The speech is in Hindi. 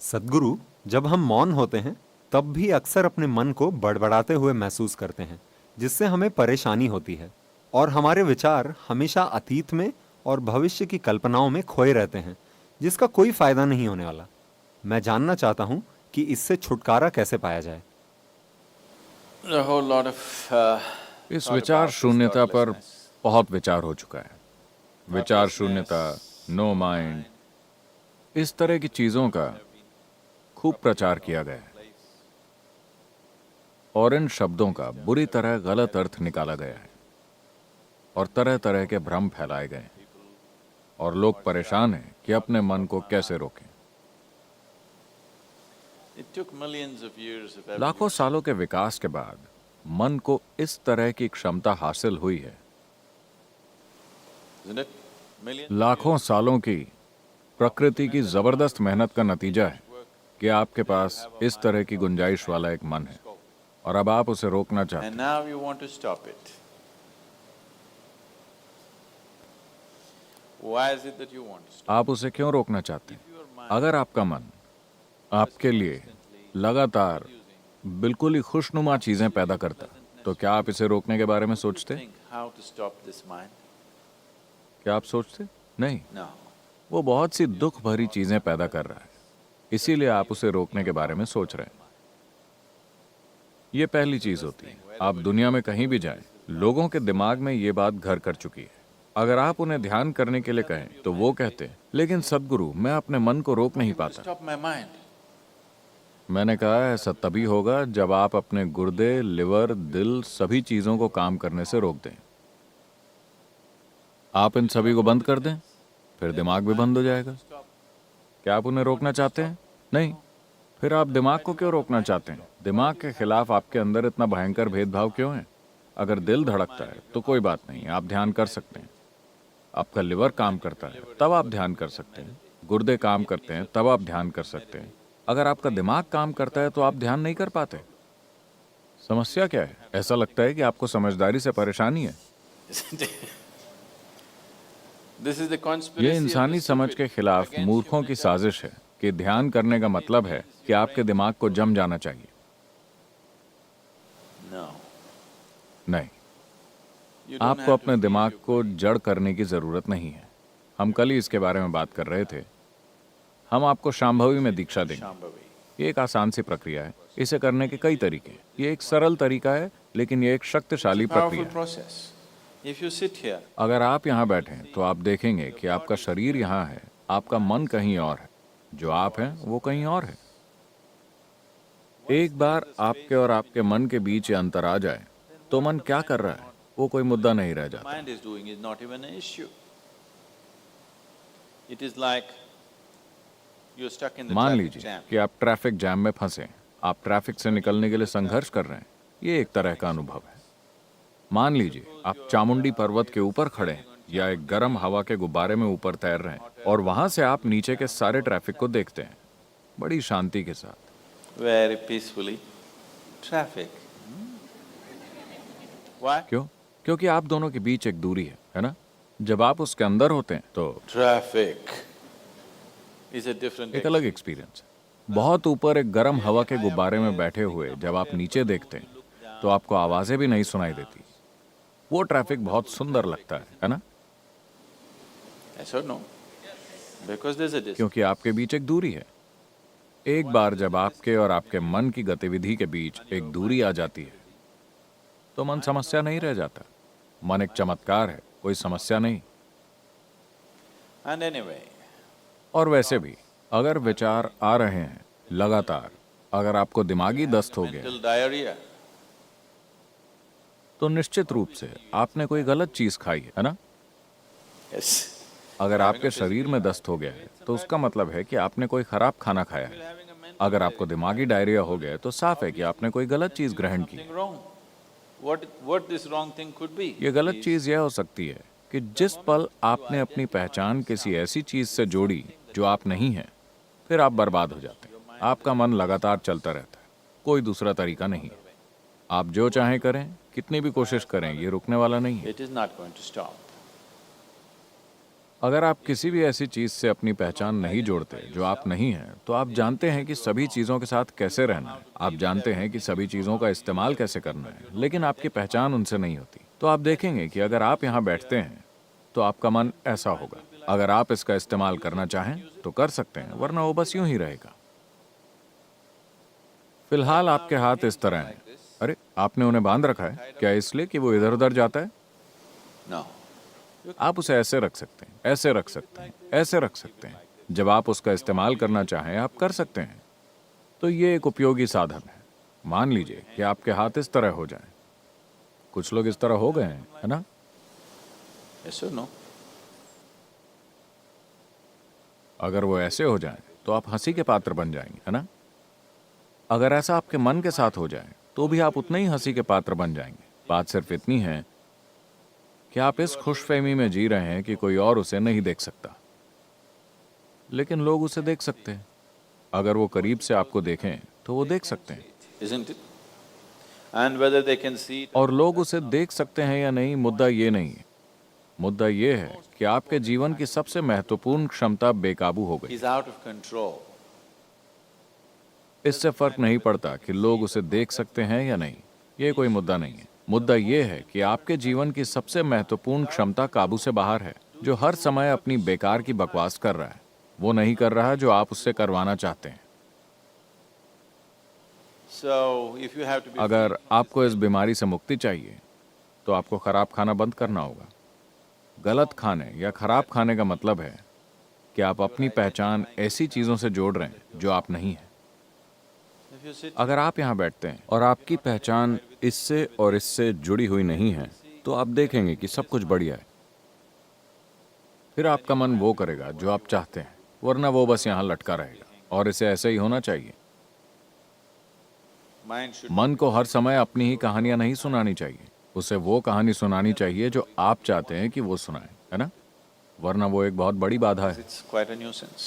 सद्गुरु, जब हम मौन होते हैं तब भी अक्सर अपने मन को बड़बड़ाते हुए महसूस करते हैं, जिससे हमें परेशानी होती है और हमारे विचार हमेशा अतीत में और भविष्य की कल्पनाओं में खोए रहते हैं, जिसका कोई फायदा नहीं होने वाला। मैं जानना चाहता हूँ कि इससे छुटकारा कैसे पाया जाए। A whole lot of इस thought विचार about this शून्यता पर thoughtlessness. बहुत विचार हो चुका है। विचार शून्यता, नो माइंड, इस तरह की चीजों का खूब प्रचार किया गया है और इन शब्दों का बुरी तरह गलत अर्थ निकाला गया है और तरह तरह के भ्रम फैलाए गए हैं और लोग परेशान हैं कि अपने मन को कैसे रोकें। It took millions of years of लाखों evolution. सालों के विकास के बाद मन को इस तरह की क्षमता हासिल हुई है। Isn't it? Millions. लाखों सालों की प्रकृति की जबरदस्त मेहनत का नतीजा है कि आपके पास इस तरह की गुंजाइश वाला एक मन है और अब आप उसे रोकना चाहते And हैं। now you want to stop it. Why is it that you want to stop? आप उसे क्यों रोकना चाहते हैं? अगर आपका मन आपके लिए लगातार बिल्कुल ही खुशनुमा चीजें पैदा करता, तो क्या आप इसे रोकने के बारे में सोचते? Think how to stop this mind? क्या आप सोचते? नहीं, No. वो बहुत सी दुख भरी चीजें पैदा कर रहा है, इसीलिए आप उसे रोकने के बारे में सोच रहे हैं। ये पहली चीज होती है। आप दुनिया में कहीं भी जाएं, लोगों के दिमाग में ये बात घर कर चुकी है। अगर आप उन्हें ध्यान करने के लिए कहें तो वो कहते हैं, लेकिन सद्गुरु, मैं अपने मन को रोक नहीं पाता। Stop my mind. मैंने कहा, ऐसा तभी होगा जब आप अपने गुर्दे, लिवर, दिल, सभी चीजों को काम करने से रोक दें। आप इन सभी को बंद कर दें, फिर दिमाग भी बंद हो जाएगा। क्या आप उन्हें रोकना चाहते हैं? नहीं। फिर आप दिमाग को क्यों रोकना चाहते हैं? दिमाग के खिलाफ आपके अंदर इतना भयंकर भेदभाव क्यों है? अगर दिल धड़कता है तो कोई बात नहीं, आप ध्यान कर सकते हैं। आपका लिवर काम करता है तब आप ध्यान कर सकते हैं। गुर्दे काम करते हैं तब आप ध्यान कर सकते हैं। अगर आपका दिमाग काम करता है तो आप ध्यान नहीं कर पाते। समस्या क्या है? ऐसा लगता है कि आपको समझदारी से परेशानी है। This is the ये conspiracy of इंसानी the समझ stupid के खिलाफ against मूर्खों की human साजिश है कि ध्यान करने का मतलब है कि आपके दिमाग को जम जाना चाहिए। intelligence. No. नहीं, You don't आपको have to अपने feel दिमाग you को जड़ करने की जरूरत नहीं है। हम कल ही इसके बारे में बात कर रहे थे। हम आपको शांभवी में दीक्षा देंगे। Shambhavi. ये एक आसान सी प्रक्रिया है। इसे करने के कई तरीके हैं। ये एक सरल तरीका है, लेकिन ये एक शक्तिशाली प्रक्रिया Powerful है। process. If you sit here, अगर आप यहाँ बैठें तो आप देखेंगे कि आपका शरीर यहाँ है, आपका मन कहीं और है, जो आप हैं वो कहीं और है। एक बार आपके और आपके मन के बीच ये अंतर आ जाए तो मन क्या कर रहा है वो कोई मुद्दा नहीं रह जाता। mind is doing is not even an issue. It is like you're stuck in the मान traffic लीजिए jam. कि आप ट्रैफिक जैम में फंसे, आप ट्रैफिक से निकलने के लिए संघर्ष कर रहे हैं। ये एक तरह का अनुभव है। मान लीजिए आप चामुंडी पर्वत के ऊपर खड़े हैं या एक गर्म हवा के गुब्बारे में ऊपर तैर रहे हैं और वहां से आप नीचे के सारे ट्रैफिक को देखते हैं बड़ी शांति के साथ। Very peacefully. Traffic. Why? क्यों? क्योंकि आप दोनों के बीच एक दूरी है ना? जब आप उसके अंदर होते हैं तो Traffic is a different एक अलग एक्सपीरियंस है। बहुत ऊपर एक गर्म हवा के गुब्बारे में बैठे हुए जब आप नीचे देखते हैं तो आपको आवाजें भी नहीं सुनाई देती। वो ट्रैफिक बहुत सुंदर लगता है ना? Yes or no? Because there's a distance. क्योंकि आपके बीच एक दूरी है। एक बार जब आपके और आपके मन की गतिविधि के बीच एक दूरी आ जाती है तो मन समस्या नहीं रह जाता। मन एक चमत्कार है, कोई समस्या नहीं। And anyway, और वैसे भी अगर विचार आ रहे हैं लगातार, अगर आपको दिमागी दस्त हो गया mental diarrhea. तो निश्चित रूप से आपने कोई गलत चीज खाई है ना? Yes. अगर आपके शरीर में दस्त हो गया है तो उसका मतलब है कि आपने कोई खराब खाना खाया है। अगर आपको दिमागी डायरिया हो गया है तो साफ है कि आपने कोई गलत चीज ग्रहण की। Something wrong. What this wrong thing could be? ये गलत चीज यह हो सकती है कि जिस पल आपने अपनी पहचान किसी ऐसी चीज से जोड़ी जो आप नहीं हैं, फिर आप बर्बाद हो जाते हैं। आपका मन लगातार चलता रहता है, कोई दूसरा तरीका नहीं है। आप जो चाहें करें, कितनी भी कोशिश करें, ये रुकने वाला नहीं है। It is not going to stop. अगर आप किसी भी ऐसी चीज से अपनी पहचान नहीं जोड़ते जो आप नहीं हैं, तो आप जानते हैं कि सभी चीजों के साथ कैसे रहना है, आप जानते हैं कि सभी चीजों का इस्तेमाल कैसे करना है, लेकिन आपकी पहचान उनसे नहीं होती। तो आप देखेंगे कि अगर आप यहाँ बैठते हैं तो आपका मन ऐसा होगा। अगर आप इसका इस्तेमाल करना चाहें तो कर सकते हैं, वरना वो बस यूं ही रहेगा। फिलहाल आपके हाथ इस तरह हैं। अरे, आपने उन्हें बांध रखा है क्या, इसलिए कि वो इधर उधर जाता है? No. आप उसे ऐसे रख सकते हैं, ऐसे रख सकते हैं, ऐसे रख सकते हैं। जब आप उसका इस्तेमाल करना चाहें आप कर सकते हैं। तो ये एक उपयोगी साधन है। मान लीजिए कि आपके हाथ इस तरह हो जाएं। कुछ लोग इस तरह हो गए हैं, है ना? Yes or no? अगर वो ऐसे हो जाएं तो आप हंसी के पात्र बन जाएंगे, है ना? अगर ऐसा आपके मन के साथ हो जाए तो भी आप उतने ही हंसी के पात्र बन जाएंगे। बात सिर्फ इतनी है कि आप इस खुशफहमी में जी रहे हैं कि कोई और उसे नहीं देख सकता, लेकिन लोग उसे देख सकते हैं। अगर वो करीब से आपको देखें तो वो देख सकते हैं, Isn't it? And whether they can see it, और लोग उसे देख सकते हैं या नहीं, मुद्दा ये नहीं है। मुद्दा ये है कि आपके जीवन की सबसे महत्वपूर्ण क्षमता बेकाबू हो गई। is out of control. इससे फर्क नहीं पड़ता कि लोग उसे देख सकते हैं या नहीं, ये कोई मुद्दा नहीं है। मुद्दा ये है कि आपके जीवन की सबसे महत्वपूर्ण क्षमता काबू से बाहर है, जो हर समय अपनी बेकार की बकवास कर रहा है। वो नहीं कर रहा जो आप उससे करवाना चाहते हैं। So if you have to be अगर आपको इस बीमारी से मुक्ति चाहिए तो आपको खराब खाना बंद करना होगा। गलत खाने या खराब खाने का मतलब है कि आप अपनी पहचान ऐसी चीजों से जोड़ रहे हैं जो आप नहीं हैं। if you sit अगर आप यहाँ बैठते हैं और आपकी पहचान इससे और इससे जुड़ी हुई नहीं है, तो आप देखेंगे कि सब कुछ बढ़िया है। फिर आपका मन वो करेगा जो आप चाहते हैं, वरना वो बस यहाँ लटका रहेगा। और इसे ऐसे ही होना चाहिए। mind should मन को हर समय अपनी ही कहानियां नहीं सुनानी चाहिए, उसे वो कहानी सुनानी चाहिए जो आप चाहते हैं कि वो सुनाए, है ना? वरना वो एक बहुत बड़ी बाधा है। it's quite a nuisance.